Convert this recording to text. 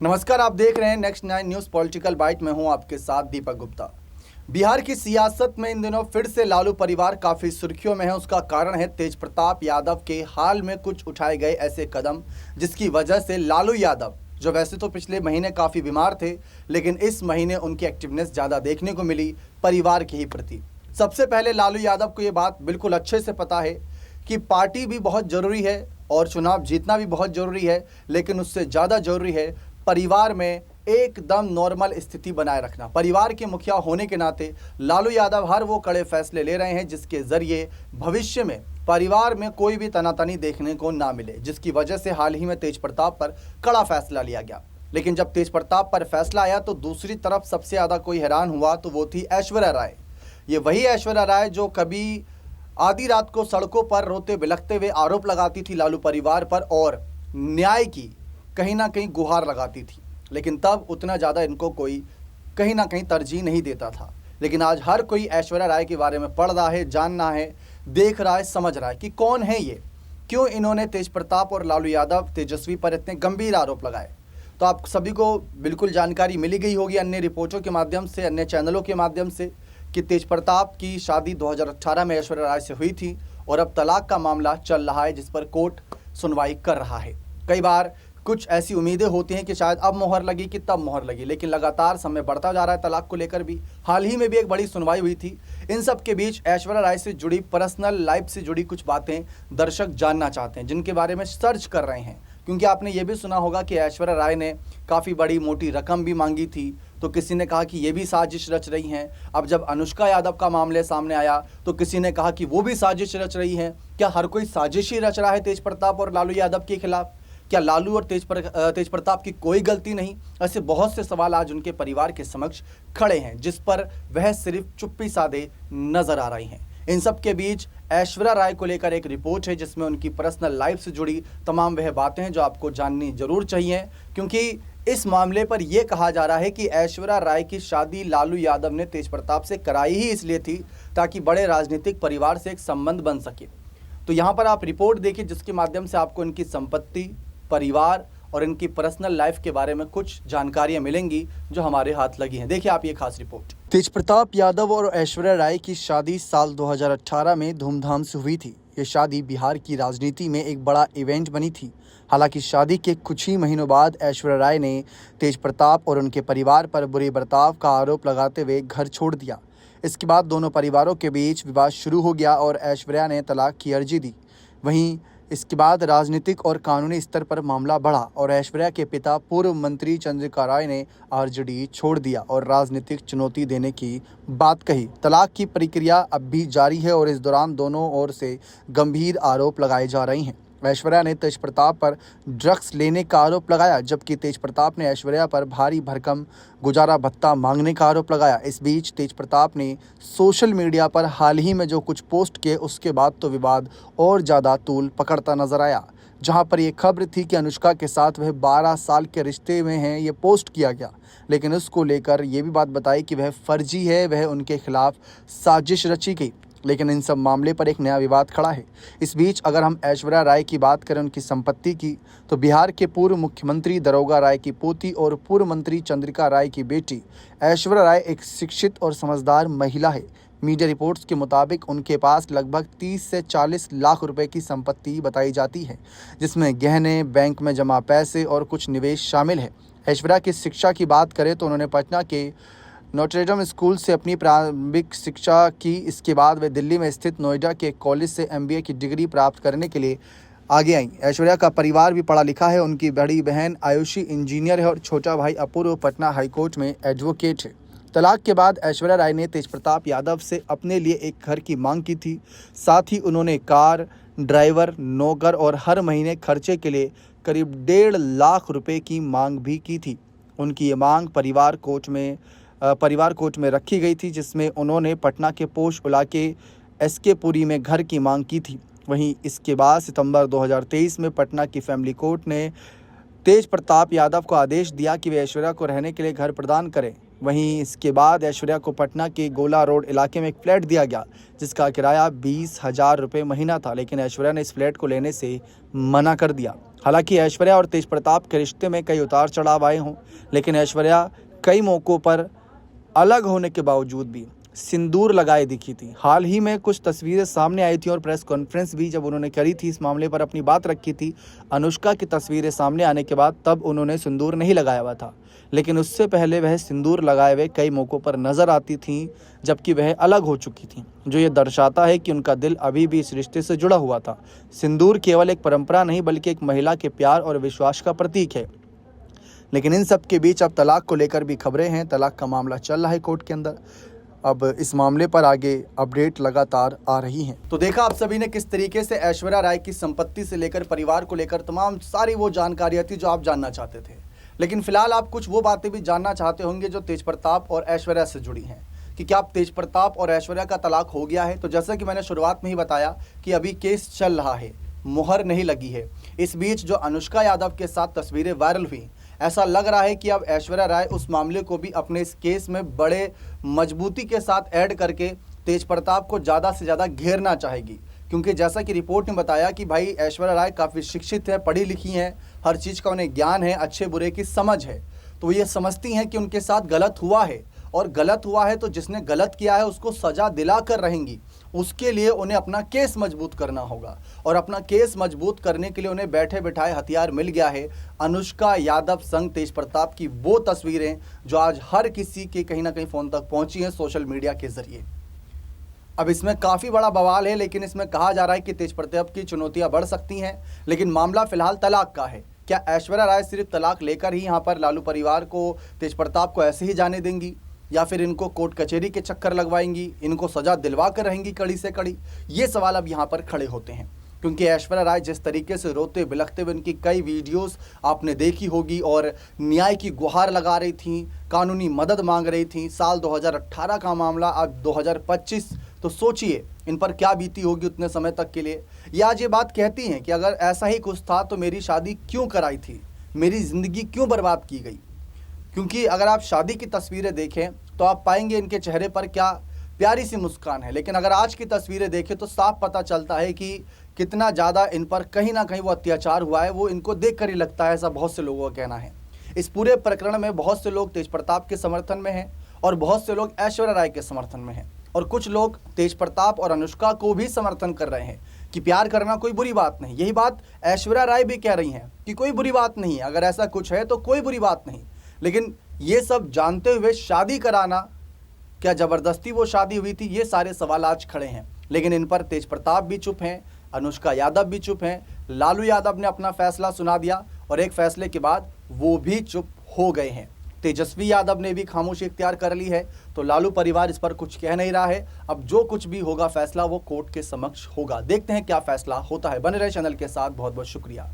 नमस्कार, आप देख रहे हैं नेक्स्ट 9 न्यूज़ पॉलिटिकल बाइट में हूं आपके साथ दीपक गुप्ता। बिहार की सियासत में इन दिनों फिर से लालू परिवार काफ़ी सुर्खियों में है। उसका कारण है तेज प्रताप यादव के हाल में कुछ उठाए गए ऐसे कदम, जिसकी वजह से लालू यादव, जो वैसे तो पिछले महीने काफ़ी बीमार थे, लेकिन इस महीने उनकी एक्टिवनेस ज़्यादा देखने को मिली परिवार के ही प्रति। सबसे पहले लालू यादव को ये बात बिल्कुल अच्छे से पता है कि पार्टी भी बहुत ज़रूरी है और चुनाव जीतना भी बहुत ज़रूरी है, लेकिन उससे ज़्यादा ज़रूरी है परिवार में एकदम नॉर्मल स्थिति बनाए रखना। परिवार के मुखिया होने के नाते लालू यादव हर वो कड़े फैसले ले रहे हैं जिसके ज़रिए भविष्य में परिवार में कोई भी तनातनी देखने को ना मिले, जिसकी वजह से हाल ही में तेज प्रताप पर कड़ा फैसला लिया गया। लेकिन जब तेज प्रताप पर फैसला आया तो दूसरी तरफ सबसे ज़्यादा कोई हैरान हुआ तो वो थी ऐश्वर्या राय। ये वही ऐश्वर्या राय जो कभी आधी रात को सड़कों पर रोते बिलखते हुए आरोप लगाती थी लालू परिवार पर और न्याय की कहीं ना कहीं गुहार लगाती थी, लेकिन तब उतना ज़्यादा इनको कोई कहीं ना कहीं तरजीह नहीं देता था। लेकिन आज हर कोई ऐश्वर्या राय के बारे में पढ़ रहा है, जानना है, देख रहा है, समझ रहा है कि कौन है ये, क्यों इन्होंने तेज प्रताप और लालू यादव तेजस्वी पर इतने गंभीर आरोप लगाए। तो आप सभी को बिल्कुल जानकारी मिली गई होगी अन्य रिपोर्टों के माध्यम से, अन्य चैनलों के माध्यम से, कि तेज प्रताप की शादी 2018 में ऐश्वर्या राय से हुई थी और अब तलाक का मामला चल रहा है, जिस पर कोर्ट सुनवाई कर रहा है। कई बार कुछ ऐसी उम्मीदें होती हैं कि शायद अब मोहर लगी कि तब मोहर लगी, लेकिन लगातार समय बढ़ता जा रहा है तलाक को लेकर भी। हाल ही में भी एक बड़ी सुनवाई हुई थी। इन सब के बीच ऐश्वर्या राय से जुड़ी पर्सनल लाइफ से जुड़ी कुछ बातें दर्शक जानना चाहते हैं, जिनके बारे में सर्च कर रहे हैं। क्योंकि आपने ये भी सुना होगा कि ऐश्वर्या राय ने काफ़ी बड़ी मोटी रकम भी मांगी थी, तो किसी ने कहा कि ये भी साजिश रच रही हैं। अब जब अनुष्का यादव का मामले सामने आया तो किसी ने कहा कि वो भी साजिश रच रही हैं। क्या हर कोई साजिश ही रच रहा है तेज प्रताप और लालू यादव के खिलाफ? क्या लालू और तेज प्रताप की कोई गलती नहीं? ऐसे बहुत से सवाल आज उनके परिवार के समक्ष खड़े हैं, जिस पर वह सिर्फ चुप्पी साधे नजर आ रही हैं। इन सब के बीच ऐश्वर्या राय को लेकर एक रिपोर्ट है जिसमें उनकी पर्सनल लाइफ से जुड़ी तमाम वह बातें हैं जो आपको जाननी जरूर चाहिए, क्योंकि इस मामले पर यह कहा जा रहा है कि ऐश्वर्या राय की शादी लालू यादव ने तेज प्रताप से कराई ही इसलिए थी ताकि बड़े राजनीतिक परिवार से एक संबंध बन सके। तो यहाँ पर आप रिपोर्ट देखिए, जिसके माध्यम से आपको इनकी संपत्ति, परिवार और इनकी पर्सनल लाइफ के बारे में कुछ जानकारियां मिलेंगी जो हमारे हाथ लगी हैं। देखिए आप ये खास रिपोर्ट। तेज प्रताप यादव और ऐश्वर्या राय की शादी साल 2018 में धूमधाम से हुई थी। ये शादी बिहार की राजनीति में एक बड़ा इवेंट बनी थी। हालांकि शादी के कुछ ही महीनों बाद ऐश्वर्या राय ने तेज प्रताप और उनके परिवार पर बुरे बर्ताव का आरोप लगाते हुए घर छोड़ दिया। इसके बाद दोनों परिवारों के बीच विवाद शुरू हो गया और ऐश्वर्या ने तलाक की अर्जी दी। वहीं इसके बाद राजनीतिक और कानूनी स्तर पर मामला बढ़ा और ऐश्वर्या के पिता पूर्व मंत्री चंद्रिका राय ने आरजेडी छोड़ दिया और राजनीतिक चुनौती देने की बात कही। तलाक की प्रक्रिया अब भी जारी है और इस दौरान दोनों ओर से गंभीर आरोप लगाए जा रहे हैं। ऐश्वर्या ने तेज प्रताप पर ड्रग्स लेने का आरोप लगाया, जबकि तेज प्रताप ने ऐश्वर्या पर भारी भरकम गुजारा भत्ता मांगने का आरोप लगाया। इस बीच तेज प्रताप ने सोशल मीडिया पर हाल ही में जो कुछ पोस्ट किए, उसके बाद तो विवाद और ज़्यादा तूल पकड़ता नजर आया। जहां पर यह खबर थी कि अनुष्का के साथ वह 12 साल के रिश्ते में हैं, ये पोस्ट किया गया, लेकिन उसको लेकर यह भी बात बताई कि वह फर्जी है, वह उनके खिलाफ साजिश रची गई। लेकिन इन सब मामले पर एक नया विवाद खड़ा है। इस बीच अगर हम ऐश्वर्या राय की बात करें, उनकी संपत्ति की, तो बिहार के पूर्व मुख्यमंत्री दारोगा राय की पोती और पूर्व मंत्री चंद्रिका राय की बेटी ऐश्वर्या राय एक शिक्षित और समझदार महिला है। मीडिया रिपोर्ट्स के मुताबिक उनके पास लगभग 30 से 40 लाख रुपए की संपत्ति बताई जाती है, जिसमें गहने, बैंक में जमा पैसे और कुछ निवेश शामिल है। ऐश्वर्या की शिक्षा की बात करें तो उन्होंने पटना के नोट्रेडम स्कूल से अपनी प्रारंभिक शिक्षा की। इसके बाद वे दिल्ली में स्थित नोएडा के कॉलेज से MBA की डिग्री प्राप्त करने के लिए आगे आईं। ऐश्वर्या का परिवार भी पढ़ा लिखा है। उनकी बड़ी बहन आयुषी इंजीनियर है और छोटा भाई अपूर्व पटना हाईकोर्ट में एडवोकेट है। तलाक के बाद ऐश्वर्या राय ने तेज प्रताप यादव से अपने लिए एक घर की मांग की थी। साथ ही उन्होंने कार, ड्राइवर, नौकर और हर महीने खर्चे के लिए करीब 1.5 लाख रुपए की मांग भी की थी। उनकी ये मांग परिवार कोर्ट में रखी गई थी, जिसमें उन्होंने पटना के पोश इलाके SK पुरी में घर की मांग की थी। वहीं इसके बाद सितंबर 2023 में पटना की फैमिली कोर्ट ने तेज प्रताप यादव को आदेश दिया कि वे ऐश्वर्या को रहने के लिए घर प्रदान करें। वहीं इसके बाद ऐश्वर्या को पटना के गोला रोड इलाके में एक फ्लैट दिया गया, जिसका किराया 20,000 रुपये महीना था, लेकिन ऐश्वर्या ने इस फ्लैट को लेने से मना कर दिया। हालांकि ऐश्वर्या और तेज प्रताप के रिश्ते में कई उतार चढ़ाव आए हों, लेकिन ऐश्वर्या कई मौक़ों पर अलग होने के बावजूद भी सिंदूर लगाए दिखी थी। हाल ही में कुछ तस्वीरें सामने आई थी और प्रेस कॉन्फ्रेंस भी जब उन्होंने करी थी, इस मामले पर अपनी बात रखी थी। अनुष्का की तस्वीरें सामने आने के बाद तब उन्होंने सिंदूर नहीं लगाया हुआ था, लेकिन उससे पहले वह सिंदूर लगाए हुए कई मौक़ों पर नज़र आती थीं, जबकि वह अलग हो चुकी थीं, जो ये दर्शाता है कि उनका दिल अभी भी इस रिश्ते से जुड़ा हुआ था। सिंदूर केवल एक परंपरा नहीं बल्कि एक महिला के प्यार और विश्वास का प्रतीक है। लेकिन इन सब के बीच अब तलाक को लेकर भी खबरें हैं। तलाक का मामला चल रहा है कोर्ट के अंदर। अब इस मामले पर आगे अपडेट लगातार आ रही हैं। तो देखा आप सभी ने किस तरीके से ऐश्वर्या राय की संपत्ति से लेकर परिवार को लेकर तमाम सारी वो जानकारियाँ थी जो आप जानना चाहते थे। लेकिन फिलहाल आप कुछ वो बातें भी जानना चाहते होंगे जो तेज प्रताप और ऐश्वर्या से जुड़ी हैं कि क्या तेज प्रताप और ऐश्वर्या का तलाक हो गया है। तो जैसा कि मैंने शुरुआत में ही बताया कि अभी केस चल रहा है, मुहर नहीं लगी है। इस बीच जो अनुष्का यादव के साथ तस्वीरें वायरल हुई, ऐसा लग रहा है कि अब ऐश्वर्या राय उस मामले को भी अपने इस केस में बड़े मजबूती के साथ ऐड करके तेज प्रताप को ज़्यादा से ज़्यादा घेरना चाहेगी। क्योंकि जैसा कि रिपोर्ट ने बताया कि भाई ऐश्वर्या राय काफ़ी शिक्षित है, पढ़ी लिखी हैं, हर चीज़ का उन्हें ज्ञान है, अच्छे बुरे की समझ है। तो ये समझती हैं कि उनके साथ गलत हुआ है, और गलत हुआ है तो जिसने गलत किया है उसको सज़ा दिला कर रहेंगी। उसके लिए उन्हें अपना केस मजबूत करना होगा, और अपना केस मजबूत करने के लिए उन्हें बैठे बिठाए हथियार मिल गया है। अनुष्का यादव संग तेज प्रताप की वो तस्वीरें जो आज हर किसी के कहीं ना कहीं फ़ोन तक पहुंची हैं सोशल मीडिया के ज़रिए। अब इसमें काफ़ी बड़ा बवाल है, लेकिन इसमें कहा जा रहा है कि तेज प्रताप की चुनौतियां बढ़ सकती हैं। लेकिन मामला फिलहाल तलाक का है। क्या ऐश्वर्या राय सिर्फ तलाक लेकर ही यहाँ पर लालू परिवार को, तेज प्रताप को ऐसे ही जाने देंगी, या फिर इनको कोर्ट कचहरी के चक्कर लगवाएंगी, इनको सज़ा दिलवा कर रहेंगी कड़ी से कड़ी? ये सवाल अब यहाँ पर खड़े होते हैं। क्योंकि ऐश्वर्या राय जिस तरीके से रोते बिलखते हुए उनकी कई वीडियोस आपने देखी होगी और न्याय की गुहार लगा रही थी, कानूनी मदद मांग रही थी। साल 2018 का मामला, अब 2025, तो सोचिए इन पर क्या बीती होगी उतने समय तक के लिए। ये आज ये बात कहती हैं कि अगर ऐसा ही कुछ था तो मेरी शादी क्यों कराई थी, मेरी ज़िंदगी क्यों बर्बाद की गई। क्योंकि अगर आप शादी की तस्वीरें देखें तो आप पाएंगे इनके चेहरे पर क्या प्यारी सी मुस्कान है, लेकिन अगर आज की तस्वीरें देखें तो साफ पता चलता है कि कितना ज़्यादा इन पर कहीं ना कहीं वो अत्याचार हुआ है। वो इनको देख कर ही लगता है, ऐसा बहुत से लोगों का कहना है। इस पूरे प्रकरण में बहुत से लोग तेज प्रताप के समर्थन में हैं और बहुत से लोग ऐश्वर्या राय के समर्थन में हैं, और कुछ लोग तेज प्रताप और अनुष्का को भी समर्थन कर रहे हैं कि प्यार करना कोई बुरी बात नहीं। यही बात ऐश्वर्या राय भी कह रही हैं कि कोई बुरी बात नहीं है, अगर ऐसा कुछ है तो कोई बुरी बात नहीं। लेकिन ये सब जानते हुए शादी कराना, क्या ज़बरदस्ती वो शादी हुई थी, ये सारे सवाल आज खड़े हैं। लेकिन इन पर तेज प्रताप भी चुप हैं, अनुष्का यादव भी चुप हैं, लालू यादव ने अपना फैसला सुना दिया और एक फैसले के बाद वो भी चुप हो गए हैं। तेजस्वी यादव ने भी खामोशी इख्तियार कर ली है, तो लालू परिवार इस पर कुछ कह नहीं रहा है। अब जो कुछ भी होगा फैसला वो कोर्ट के समक्ष होगा। देखते हैं क्या फैसला होता है। बने रहे चैनल के साथ, बहुत बहुत शुक्रिया।